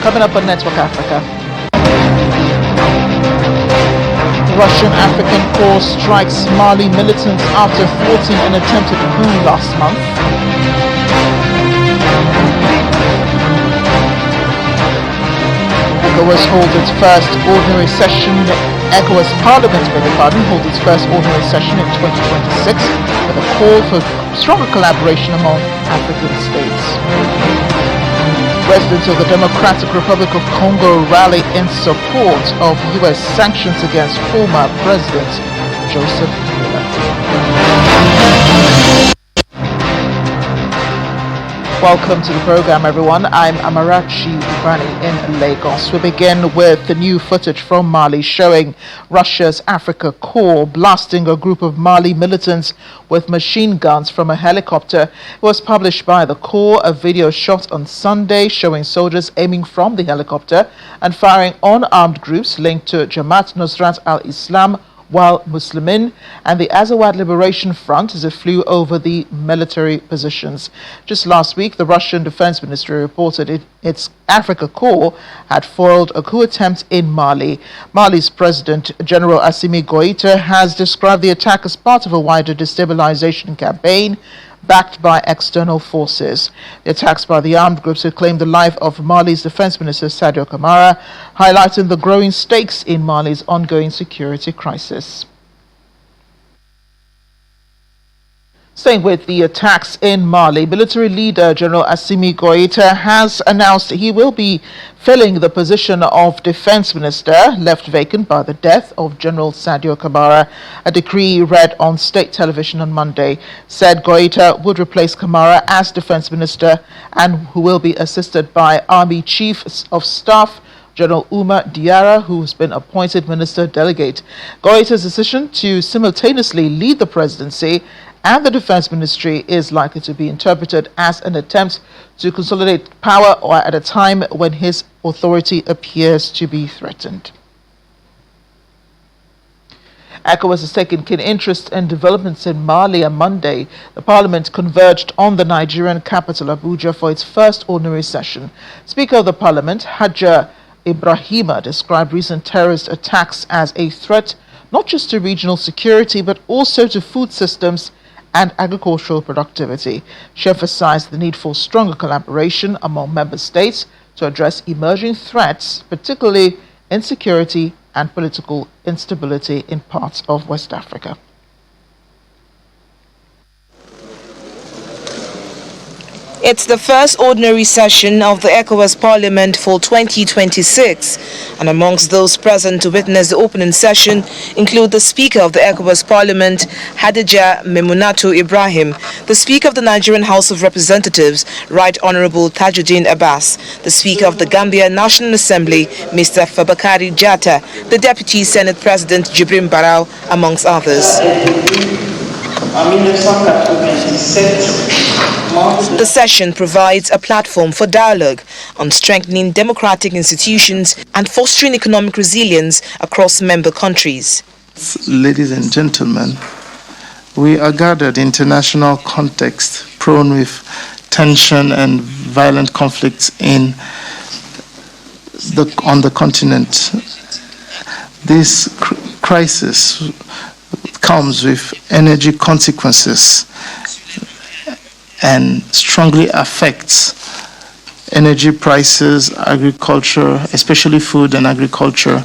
Coming up on Network Africa. The Russian African Corps strikes Mali militants after thwarting an attempted coup last month. ECOWAS holds its first ordinary session. ECOWAS Parliament, holds its first ordinary session in 2026 with a call for stronger collaboration among African states. Residents of the Democratic Republic of Congo rally in support of U.S. sanctions against former President Joseph Kabila. Welcome to the program, everyone. I'm Amarachi Ubani in Lagos. We begin with the new footage from Mali showing Russia's Africa Corps blasting a group of Mali militants with machine guns from a helicopter. It was published by the Corps, a video shot on Sunday showing soldiers aiming from the helicopter and firing on armed groups linked to Jamaat Nusrat al-Islam Wal Muslimin and the Azawad Liberation Front as it flew over the military positions. Just last week, the Russian Defense Ministry reported its Africa Corps had foiled a coup attempt in Mali. Mali's President General Assimi Goïta has described the attack as part of a wider destabilization campaign backed by external forces. The attacks by the armed groups have claimed the life of Mali's Defense Minister Sadio Kamara, highlighting the growing stakes in Mali's ongoing security crisis. Staying with the attacks in Mali, military leader General Assimi Goïta has announced he will be filling the position of defense minister left vacant by the death of General Sadio Kamara. A decree read on state television on Monday said Goïta would replace Kamara as defense minister and who will be assisted by Army Chief of Staff General Umar Diarra, who has been appointed minister delegate. Goïta's decision to simultaneously lead the presidency and the defense ministry is likely to be interpreted as an attempt to consolidate power or at a time when his authority appears to be threatened. ECOWAS has taken keen interest in developments in Mali on Monday. The parliament converged on the Nigerian capital Abuja for its first ordinary session. Speaker of the parliament, Hajja Ibrahima, described recent terrorist attacks as a threat not just to regional security but also to food systems and agricultural productivity. She emphasized the need for stronger collaboration among member states to address emerging threats, particularly insecurity and political instability in parts of West Africa. It's the first ordinary session of the ECOWAS Parliament for 2026, and amongst those present to witness the opening session include the Speaker of the ECOWAS Parliament, Hadija Memunatu Ibrahim, the Speaker of the Nigerian House of Representatives, Right Honorable Tajuddin Abbas, the Speaker of the Gambia National Assembly, Mr. Fabakary Jatta, the Deputy Senate President Jibrin Barau, amongst others. The session provides a platform for dialogue on strengthening democratic institutions and fostering economic resilience across member countries. Ladies and gentlemen, we are gathered in international context prone with tension and violent conflicts on the continent. This crisis comes with energy consequences and strongly affects energy prices, agriculture, especially food and agriculture,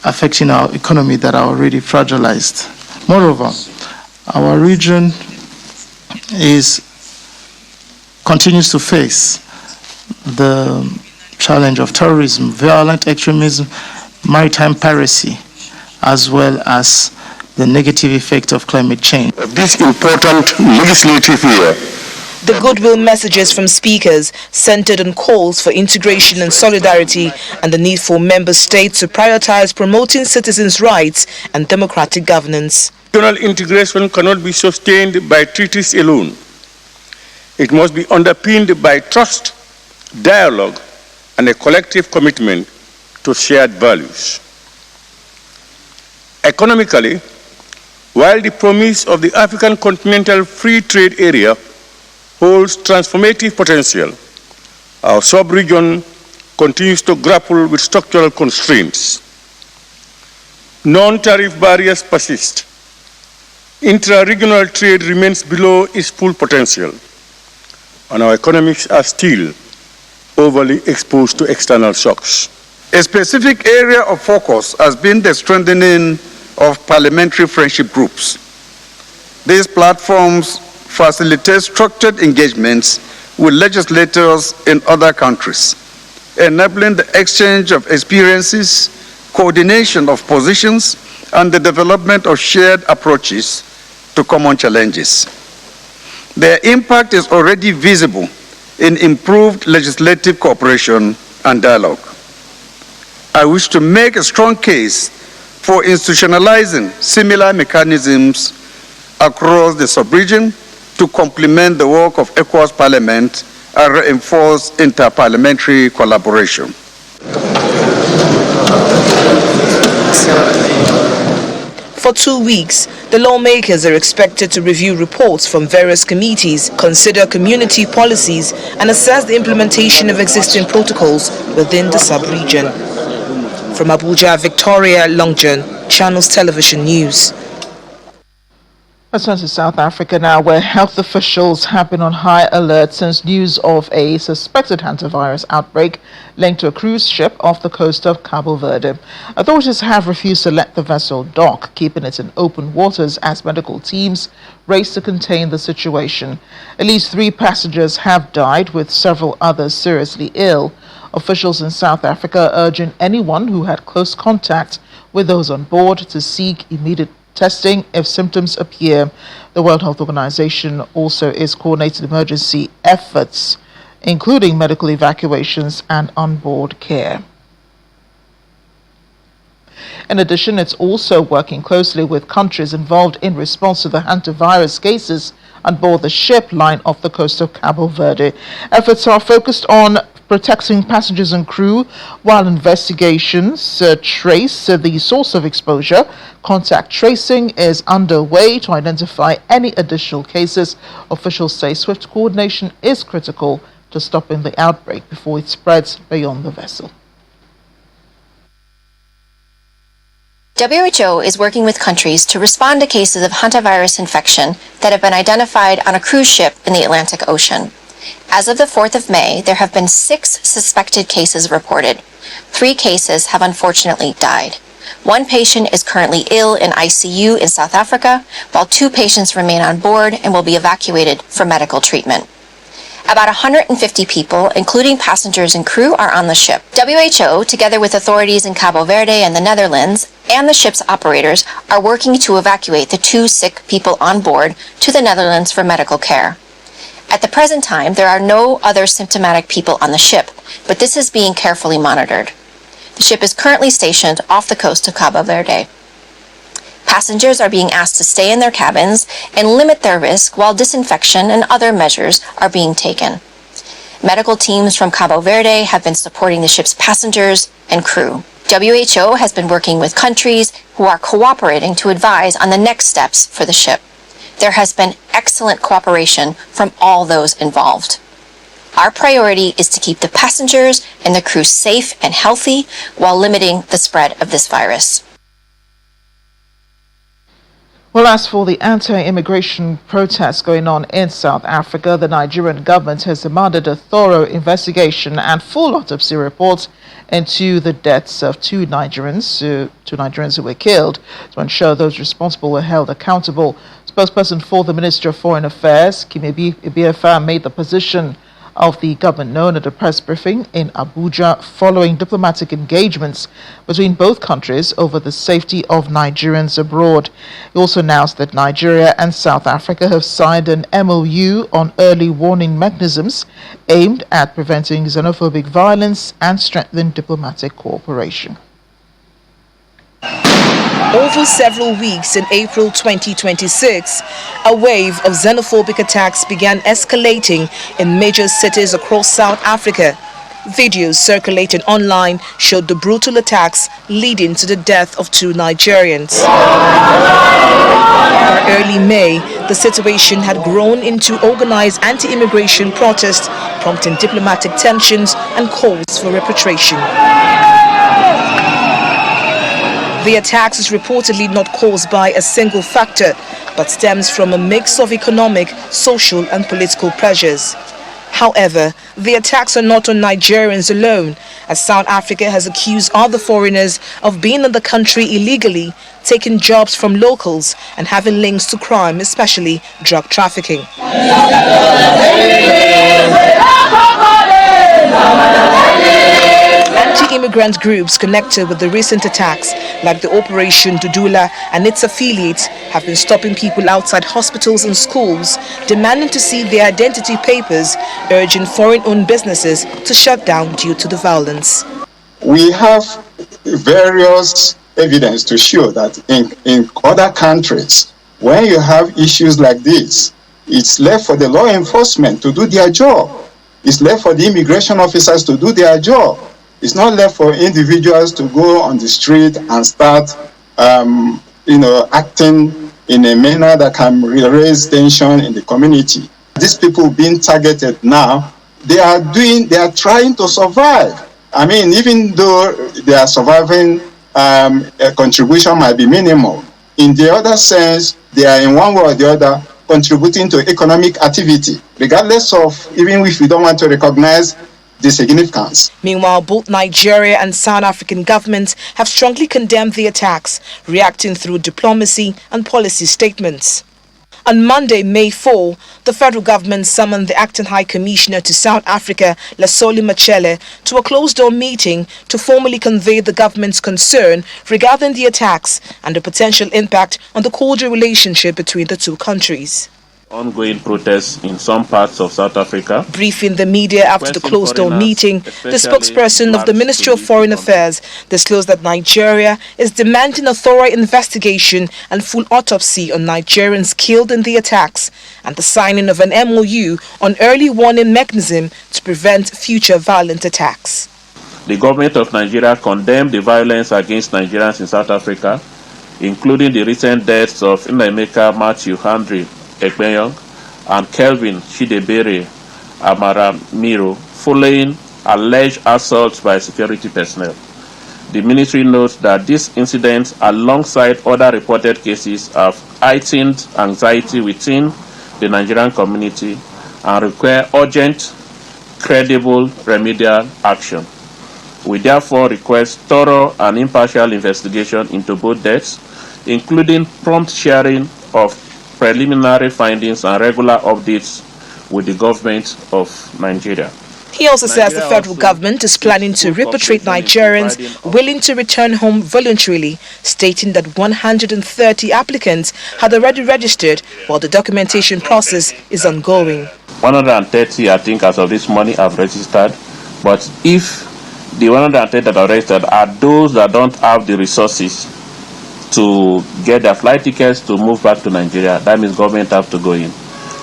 affecting our economy that are already fragilized. Moreover, our region continues to face the challenge of terrorism, violent extremism, maritime piracy, as well as the negative effect of climate change. This important legislative year. The goodwill messages from speakers centered on calls for integration and solidarity and the need for member states to prioritize promoting citizens' rights and democratic governance. Regional integration cannot be sustained by treaties alone. It must be underpinned by trust, dialogue, and a collective commitment to shared values. Economically, while the promise of the African Continental Free Trade Area holds transformative potential, Our sub-region continues to grapple with structural constraints. Non-tariff barriers persist. Intra-regional trade remains below its full potential, and our economies are still overly exposed to external shocks. A specific area of focus has been the strengthening of parliamentary friendship groups. These platforms facilitate structured engagements with legislators in other countries, enabling the exchange of experiences, coordination of positions, and the development of shared approaches to common challenges. Their impact is already visible in improved legislative cooperation and dialogue. I wish to make a strong case for institutionalizing similar mechanisms across the sub-region to complement the work of ECOWAS Parliament and reinforce interparliamentary collaboration. For 2 weeks, the lawmakers are expected to review reports from various committees, consider community policies, and assess the implementation of existing protocols within the sub-region. From Abuja, Victoria Longjan, Channels Television News. Let's turn to South Africa now, where health officials have been on high alert since news of a suspected hantavirus outbreak linked to a cruise ship off the coast of Cabo Verde. Authorities have refused to let the vessel dock, keeping it in open waters as medical teams race to contain the situation. At least 3 passengers have died, with several others seriously ill. Officials in South Africa urging anyone who had close contact with those on board to seek immediate testing if symptoms appear. The World Health Organization also is coordinating emergency efforts, including medical evacuations and onboard care. In addition, it's also working closely with countries involved in response to the hantavirus cases on board the ship lying off the coast of Cabo Verde. Efforts are focused on protecting passengers and crew, while investigations trace the source of exposure. Contact tracing is underway to identify any additional cases. Officials say swift coordination is critical to stopping the outbreak before it spreads beyond the vessel. WHO is working with countries to respond to cases of hantavirus infection that have been identified on a cruise ship in the Atlantic Ocean. As of the 4th of May, there have been 6 suspected cases reported. 3 cases have unfortunately died. 1 patient is currently ill in ICU in South Africa, while 2 patients remain on board and will be evacuated for medical treatment. About 150 people, including passengers and crew, are on the ship. WHO, together with authorities in Cabo Verde and the Netherlands, and the ship's operators, are working to evacuate the 2 sick people on board to the Netherlands for medical care. At the present time, there are no other symptomatic people on the ship, but this is being carefully monitored. The ship is currently stationed off the coast of Cabo Verde. Passengers are being asked to stay in their cabins and limit their risk while disinfection and other measures are being taken. Medical teams from Cabo Verde have been supporting the ship's passengers and crew. WHO has been working with countries who are cooperating to advise on the next steps for the ship. There has been excellent cooperation from all those involved. Our priority is to keep the passengers and the crew safe and healthy while limiting the spread of this virus. Well, as for the anti-immigration protests going on in South Africa, the Nigerian government has demanded a thorough investigation and full autopsy report into the deaths of 2 Nigerians who were killed, to ensure those responsible were held accountable. Spokesperson for the Ministry of Foreign Affairs, Kimi Ibiafa, made the position of the government known at a press briefing in Abuja following diplomatic engagements between both countries over the safety of Nigerians abroad. He also announced that Nigeria and South Africa have signed an MOU on early warning mechanisms aimed at preventing xenophobic violence and strengthening diplomatic cooperation. Over several weeks in April 2026, a wave of xenophobic attacks began escalating in major cities across South Africa. Videos circulating online showed the brutal attacks leading to the death of 2 Nigerians. By early May, the situation had grown into organized anti-immigration protests, prompting diplomatic tensions and calls for repatriation. The attacks is reportedly not caused by a single factor, but stems from a mix of economic, social and political pressures. However, the attacks are not on Nigerians alone, as South Africa has accused other foreigners of being in the country illegally, taking jobs from locals and having links to crime, especially drug trafficking. Anti-immigrant groups connected with the recent attacks, like the Operation Dudula and its affiliates, have been stopping people outside hospitals and schools, demanding to see their identity papers, urging foreign-owned businesses to shut down due to the violence. We have various evidence to show that in other countries, when you have issues like this, it's left for the law enforcement to do their job. It's left for the immigration officers to do their job. It's not left for individuals to go on the street and start, acting in a manner that can raise tension in the community. These people being targeted now, they are trying to survive. I mean, even though they are surviving, a contribution might be minimal. In the other sense, they are in one way or the other contributing to economic activity, regardless of, even if we don't want to recognize the significance. Meanwhile, both Nigeria and South African governments have strongly condemned the attacks, reacting through diplomacy and policy statements. On Monday, May 4, the federal government summoned the acting High Commissioner to South Africa, Lesoli Machele, to a closed-door meeting to formally convey the government's concern regarding the attacks and the potential impact on the cordial relationship between the two countries. Ongoing protests in some parts of South Africa. Briefing the media after the closed-door meeting, the spokesperson of the Ministry of Foreign Affairs disclosed that Nigeria is demanding a thorough investigation and full autopsy on Nigerians killed in the attacks and the signing of an MOU on early warning mechanism to prevent future violent attacks. The government of Nigeria condemned the violence against Nigerians in South Africa, including the recent deaths of Nnaemeka Matthew Handry Ekpenyong and Kelvin Chidebere Amaramiro following alleged assaults by security personnel. The ministry notes that these incidents, alongside other reported cases, have heightened anxiety within the Nigerian community and require urgent, credible remedial action. We therefore request thorough and impartial investigation into both deaths, including prompt sharing of preliminary findings and regular updates with the government of Nigeria. He also says the federal government is planning to repatriate Nigerians willing to return home voluntarily, stating that 130 applicants had already registered while the documentation process is ongoing. 130, I think, as of this morning have registered, but if the 130 that are registered are those that don't have the resources to get their flight tickets to move back to Nigeria, that means government have to go in.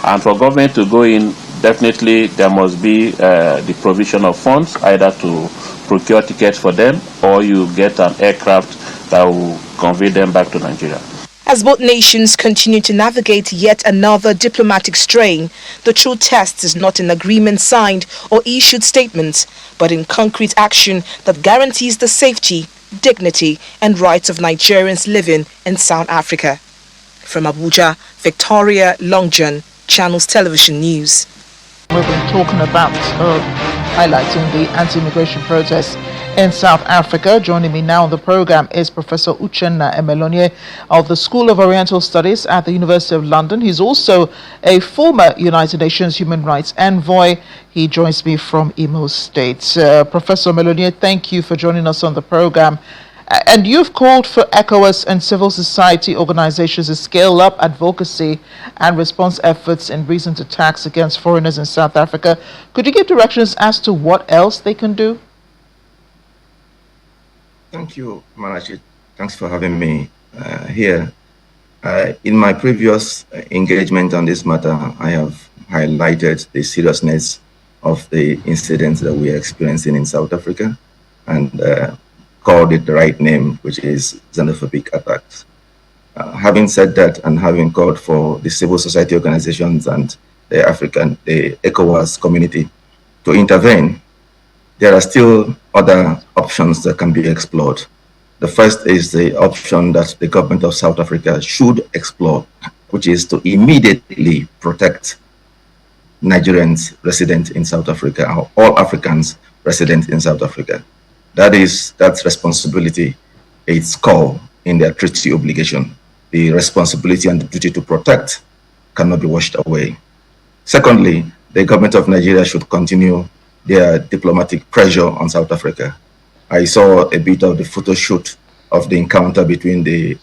And for government to go in, definitely there must be the provision of funds, either to procure tickets for them or you get an aircraft that will convey them back to Nigeria. As both nations continue to navigate yet another diplomatic strain, the true test is not in agreements signed or issued statements, but in concrete action that guarantees the safety, dignity and rights of Nigerians living in South Africa. From Abuja, Victoria Longjohn, Channels Television News. We've been talking about highlighting the anti-immigration protests in South Africa. Joining me now on the program is Professor Uchenna Emelonye of the School of Oriental Studies at the University of London. He's also a former United Nations Human Rights Envoy. He joins me from Imo State. Professor Emelonye, thank you for joining us on the program. And you've called for ECOWAS and civil society organizations to scale up advocacy and response efforts in recent attacks against foreigners in South Africa. Could you give directions as to what else they can do? Thank you, Malachi. Thanks for having me here. In my previous engagement on this matter, I have highlighted the seriousness of the incidents that we are experiencing in South Africa and called it the right name, which is xenophobic attacks. Having said that, and having called for the civil society organizations and the ECOWAS community to intervene, there are still other options that can be explored. The first is the option that the government of South Africa should explore, which is to immediately protect Nigerians resident in South Africa, or all Africans resident in South Africa. That's responsibility. It's core in their treaty obligation. The responsibility and the duty to protect cannot be washed away. Secondly, the government of Nigeria should continue their diplomatic pressure on South Africa. I saw a bit of the photo shoot of the encounter between the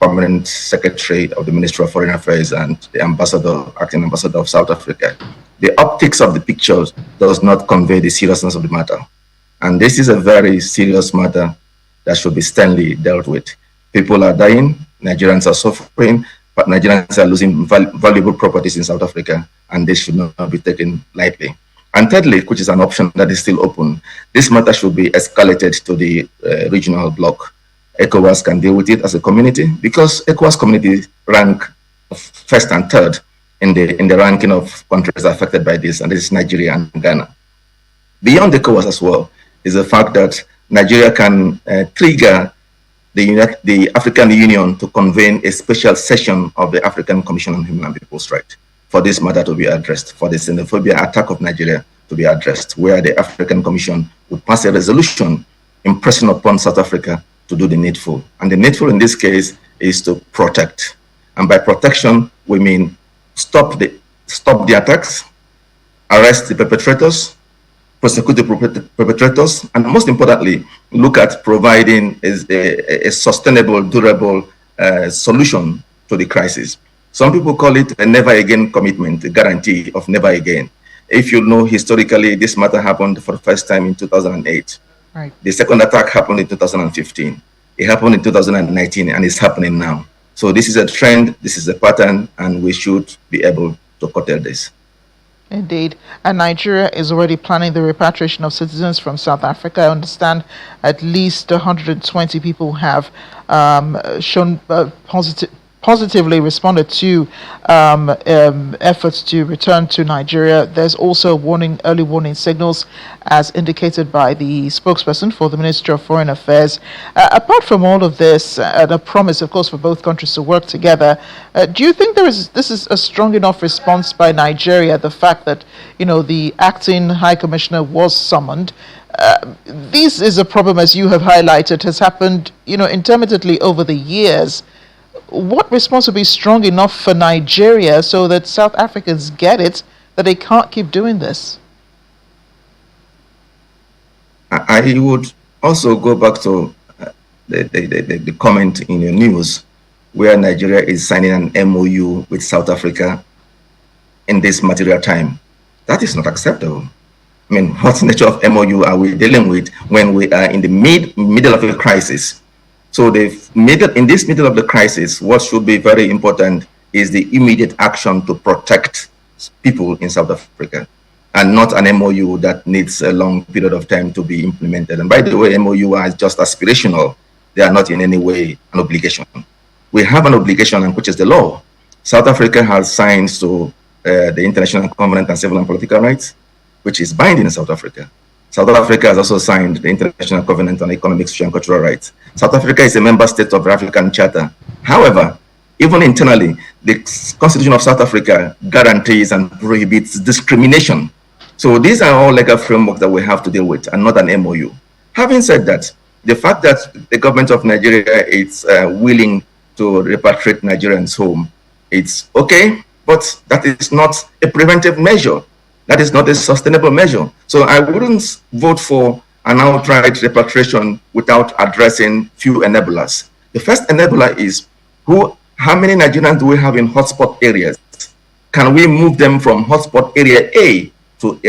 permanent secretary of the Ministry of Foreign Affairs and the acting ambassador of South Africa. The optics of the pictures does not convey the seriousness of the matter. And this is a very serious matter that should be sternly dealt with. People are dying, Nigerians are suffering, but Nigerians are losing valuable properties in South Africa, and this should not be taken lightly. And thirdly, which is an option that is still open, this matter should be escalated to the regional bloc. ECOWAS can deal with it as a community, because ECOWAS community rank first and third in the ranking of countries affected by this, and this is Nigeria and Ghana. Beyond ECOWAS as well is the fact that Nigeria can trigger the African Union to convene a special session of the African Commission on Human and People's Rights for this matter to be addressed, for the xenophobia attack of Nigeria to be addressed, where the African Commission would pass a resolution impressing upon South Africa to do the needful. And the needful in this case is to protect. And by protection, we mean stop the attacks, arrest the perpetrators, prosecute the perpetrators, and most importantly, look at providing a sustainable, durable solution to the crisis. Some people call it a never again commitment, a guarantee of never again. If you know, historically, this matter happened for the first time in 2008. Right. The second attack happened in 2015. It happened in 2019, and it's happening now. So this is a trend, this is a pattern, and we should be able to curtail this. Indeed. And Nigeria is already planning the repatriation of citizens from South Africa. I understand at least 120 people have shown positively responded to efforts to return to Nigeria. There's also early warning signals, as indicated by the spokesperson for the Ministry of Foreign Affairs. Apart from all of this, the promise, of course, for both countries to work together, do you think this is a strong enough response by Nigeria, the fact that, the acting High Commissioner was summoned? This is a problem, as you have highlighted, has happened, intermittently over the years. What response would be strong enough for Nigeria so that South Africans get it, that they can't keep doing this? I would also go back to the comment in your news where Nigeria is signing an MOU with South Africa in this material time. That is not acceptable. I mean, what nature of MOU are we dealing with when we are in the middle of a crisis? So in this middle of the crisis, what should be very important is the immediate action to protect people in South Africa, and not an MOU that needs a long period of time to be implemented. And by the way, MOU are just aspirational. They are not in any way an obligation. We have an obligation, which is the law. South Africa has signed to the International Covenant on Civil and Political Rights, which is binding in South Africa. South Africa has also signed the International Covenant on Economic, Social, and Cultural Rights. South Africa is a member state of the African Charter. However, even internally, the Constitution of South Africa guarantees and prohibits discrimination. So these are all legal frameworks that we have to deal with, and not an MOU. Having said that, the fact that the government of Nigeria is willing to repatriate Nigerians home, it's okay, but that is not a preventive measure. That is not a sustainable measure. So I wouldn't vote for an outright repatriation without addressing few enablers. The first enabler is how many Nigerians do we have in hotspot areas? Can we move them from hotspot area A to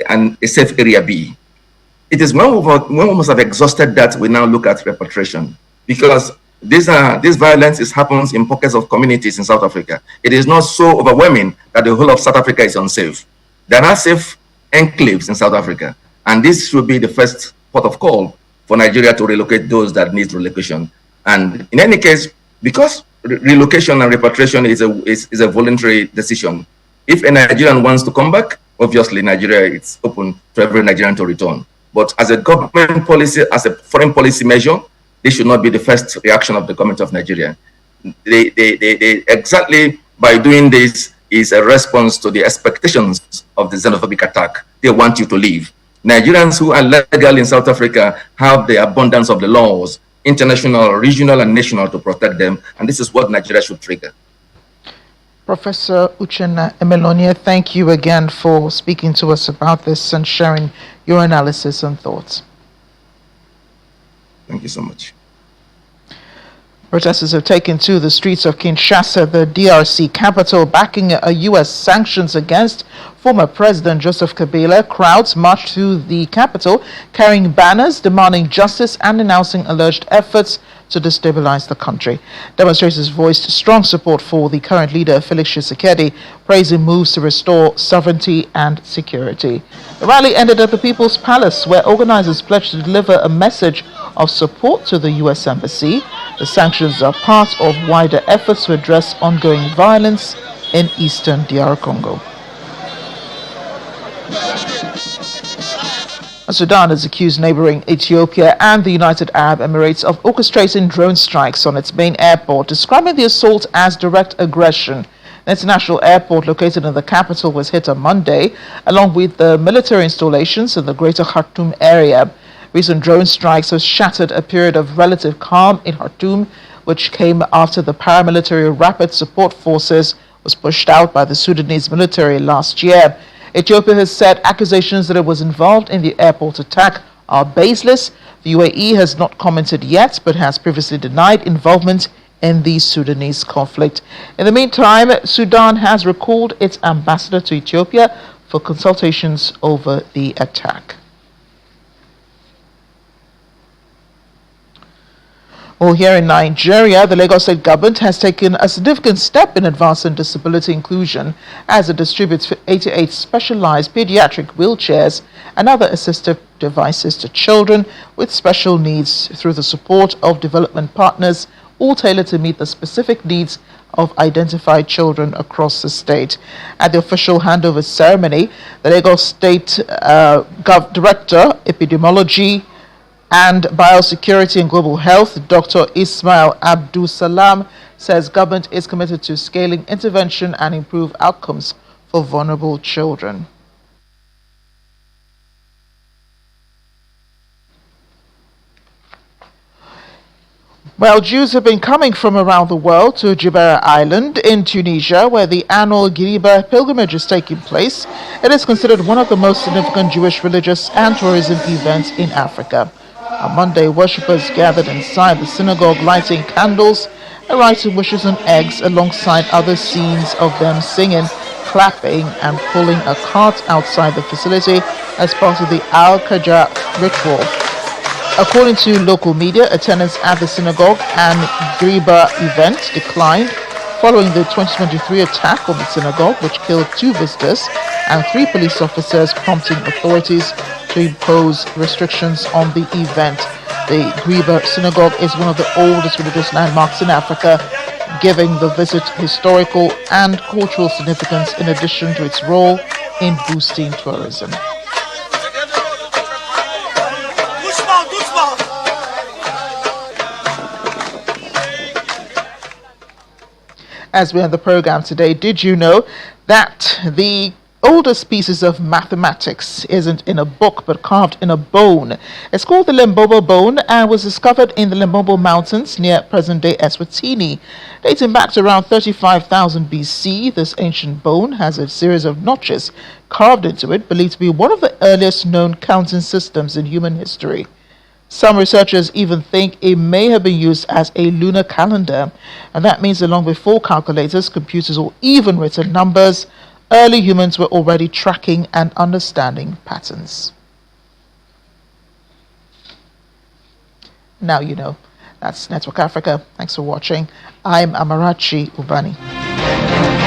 a safe area B? It is when we must have exhausted that we now look at repatriation, because this violence happens in pockets of communities in South Africa. It is not so overwhelming that the whole of South Africa is unsafe. There are safe enclaves in South Africa. And this should be the first port of call for Nigeria to relocate those that need relocation. And in any case, because relocation and repatriation is a voluntary decision, if a Nigerian wants to come back, obviously Nigeria is open to every Nigerian to return. But as a government policy, as a foreign policy measure, this should not be the first reaction of the government of Nigeria. They exactly by doing this is a response to the expectations of the xenophobic attack. They want you to leave. Nigerians who are legal in South Africa have the abundance of the laws, international, regional, and national, to protect them, and this is what Nigeria should trigger. Professor Uchenna Emelonie, thank you again for speaking to us about this and sharing your analysis and thoughts. Thank you so much. Protesters have taken to the streets of Kinshasa, the DRC capital, backing U.S. sanctions against former President Joseph Kabila. Crowds marched through the capital carrying banners demanding justice and denouncing alleged efforts to destabilize the country. Demonstrators voiced strong support for the current leader, Felix Tshisekedi, praising moves to restore sovereignty and security. The rally ended at the People's Palace, where organizers pledged to deliver a message of support to the U.S. Embassy. The sanctions are part of wider efforts to address ongoing violence in eastern DR Congo. Sudan has accused neighboring Ethiopia and the United Arab Emirates of orchestrating drone strikes on its main airport, describing the assault as direct aggression. The international airport located in the capital was hit on Monday, along with the military installations in the greater Khartoum area. Recent drone strikes have shattered a period of relative calm in Khartoum, which came after the paramilitary Rapid Support Forces was pushed out by the Sudanese military last year. Ethiopia has said accusations that it was involved in the airport attack are baseless. The UAE has not commented yet, but has previously denied involvement in the Sudanese conflict. In the meantime, Sudan has recalled its ambassador to Ethiopia for consultations over the attack. Well, here in Nigeria, the Lagos State government has taken a significant step in advancing disability inclusion as it distributes 88 specialized pediatric wheelchairs and other assistive devices to children with special needs through the support of development partners, all tailored to meet the specific needs of identified children across the state. At the official handover ceremony, the Lagos State Director, Epidemiology and Biosecurity and Global Health, Dr. Ismail Abdul Salam, says government is committed to scaling intervention and improve outcomes for vulnerable children. Well, Jews have been coming from around the world to Jubeirah Island in Tunisia, where the annual Ghiriba pilgrimage is taking place. It is considered one of the most significant Jewish religious and tourism events in Africa. On Monday, worshippers gathered inside the synagogue lighting candles and writing wishes on eggs alongside other scenes of them singing, clapping and pulling a cart outside the facility as part of the Al-Qajah ritual. According to local media, attendance at the synagogue and Ghiriba event declined following the 2023 attack on the synagogue, which killed 2 visitors and 3 police officers, prompting authorities to impose restrictions on the event. The Ghiriba synagogue is one of the oldest religious landmarks in Africa, giving the visit historical and cultural significance in addition to its role in boosting tourism. As we end the program today, did you know that the oldest pieces of mathematics isn't in a book but carved in a bone? It's called the Lebombo bone and was discovered in the Lebombo Mountains near present-day Eswatini. Dating back to around 35,000 BC, this ancient bone has a series of notches carved into it, believed to be one of the earliest known counting systems in human history. Some researchers even think it may have been used as a lunar calendar, and that means that long before calculators, computers, or even written numbers, early humans were already tracking and understanding patterns. Now you know. That's Network Africa. Thanks for watching. I'm Amarachi Ubani.